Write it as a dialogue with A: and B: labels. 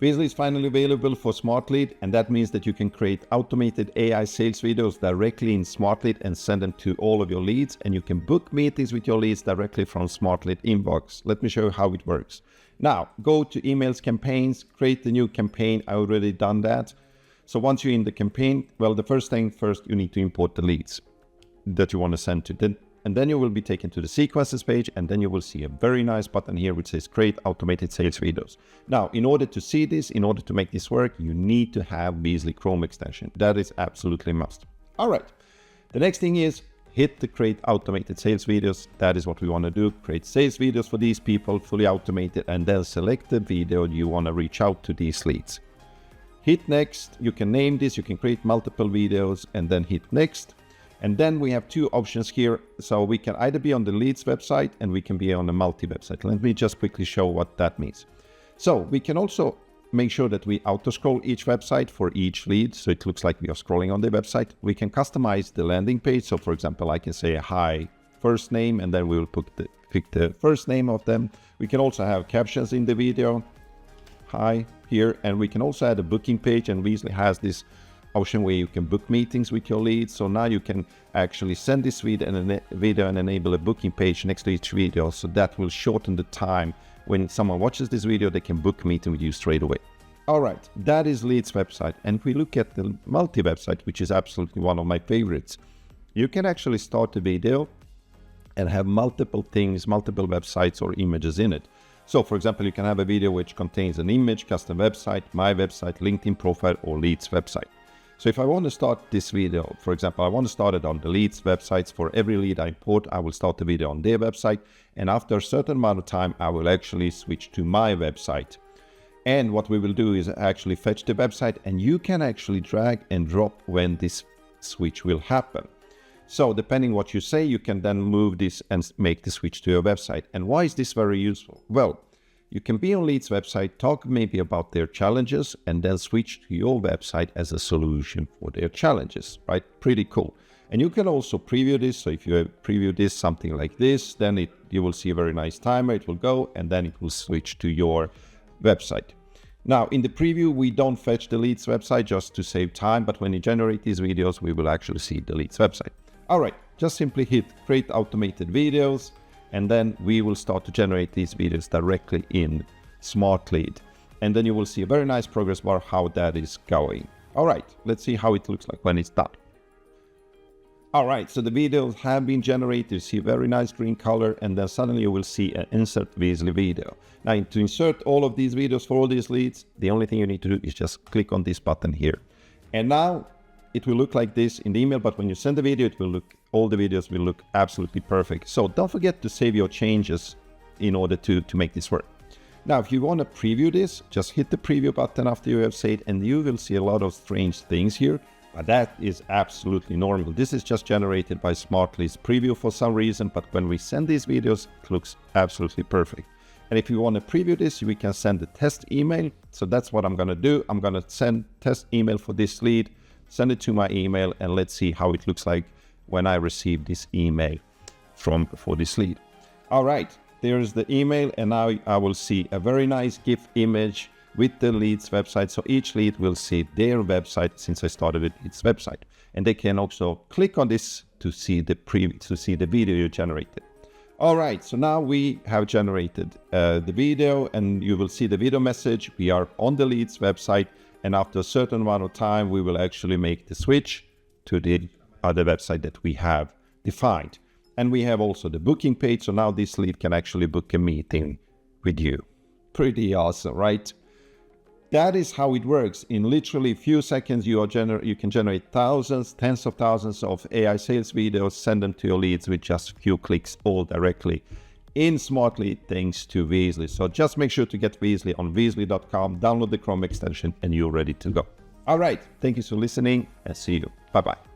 A: Weezly is finally available for SmartLead, and that means that you can create automated AI sales videos directly in SmartLead and send them to all of your leads, and you can book meetings with your leads directly from SmartLead inbox. Let me show you how it works. Now, go to emails, campaigns, create the new campaign. I already done that. So once you're in the campaign, well, the first thing first, you need to import the leads that you want to send to. And then you will be taken to the sequences page, and then you will see a very nice button here which says create automated sales videos. Now, in order to see this, in order to make this work, you need to have Weezly Chrome extension. That is absolutely a must. All right. The next thing is hit the create automated sales videos. That is what we want to do. Create sales videos for these people, fully automated, and then select the video you want to reach out to these leads. Hit next. You can name this. You can create multiple videos and then hit next. And then we have two options here. So we can either be on the leads website and we can be on the multi website. Let me just quickly show what that means. So we can also make sure that we auto scroll each website for each lead. So it looks like we are scrolling on the website. We can customize the landing page. So for example, I can say hi, first name, and then we will pick the first name of them. We can also have captions in the video. Hi here. And we can also add a booking page, and Weezly has this option where you can book meetings with your leads. So now you can actually send this video and enable a booking page next to each video. So that will shorten the time when someone watches this video, they can book a meeting with you straight away. All right, that is leads website. And if we look at the multi website, which is absolutely one of my favorites, you can actually start a video and have multiple things, multiple websites or images in it. So for example, you can have a video which contains an image, custom website, my website, LinkedIn profile, or leads website. So if I want to start this video, for example, I want to start it on the leads websites. For every lead I import, I will start the video on their website. And after a certain amount of time, I will actually switch to my website. And what we will do is actually fetch the website, and you can actually drag and drop when this switch will happen. So depending what you say, you can then move this and make the switch to your website. And why is this very useful? Well, you can be on leads website, talk maybe about their challenges, and then switch to your website as a solution for their challenges, right? Pretty cool. And you can also preview this. So if you preview this, something like this, then you will see a very nice timer. It will go, and then it will switch to your website. Now, in the preview, we don't fetch the leads website just to save time, but when you generate these videos, we will actually see the leads website. All right, just simply hit create automated videos, and then we will start to generate these videos directly in SmartLead. And then you will see a very nice progress bar how that is going. All right, let's see how it looks like when it's done. All right, so the videos have been generated. You see a very nice green color, and then suddenly you will see an insert Weezly video. Now, to insert all of these videos for all these leads, the only thing you need to do is just click on this button here. And now it will look like this in the email, but when you send the video, it will look, all the videos will look absolutely perfect. So don't forget to save your changes in order to make this work. Now, if you want to preview this, just hit the preview button after you have saved, and you will see a lot of strange things here. But that is absolutely normal. This is just generated by SmartLead's preview for some reason, but when we send these videos, it looks absolutely perfect. And if you want to preview this, we can send a test email. So that's what I'm going to do. I'm going to send test email for this lead, send it to my email, and let's see how it looks like when I receive this email for this lead. All right, there's the email, and now I will see a very nice GIF image with the leads website. So each lead will see their website since I started with its website, and they can also click on this to see the video you generated. All right, so now we have generated the video, and you will see the video message. We are on the leads website, and after a certain amount of time, we will actually make the switch to the other website that we have defined. And we have also the booking page. So now this lead can actually book a meeting with you. Pretty awesome, right? That is how it works. In literally a few seconds, you can generate thousands, tens of thousands of AI sales videos, send them to your leads with just a few clicks, all directly in SmartLead thanks to Weezly. So just make sure to get Weezly on Weezly.com, download the Chrome extension, and you're ready to go. All right, thank you for listening, and see you. Bye-bye.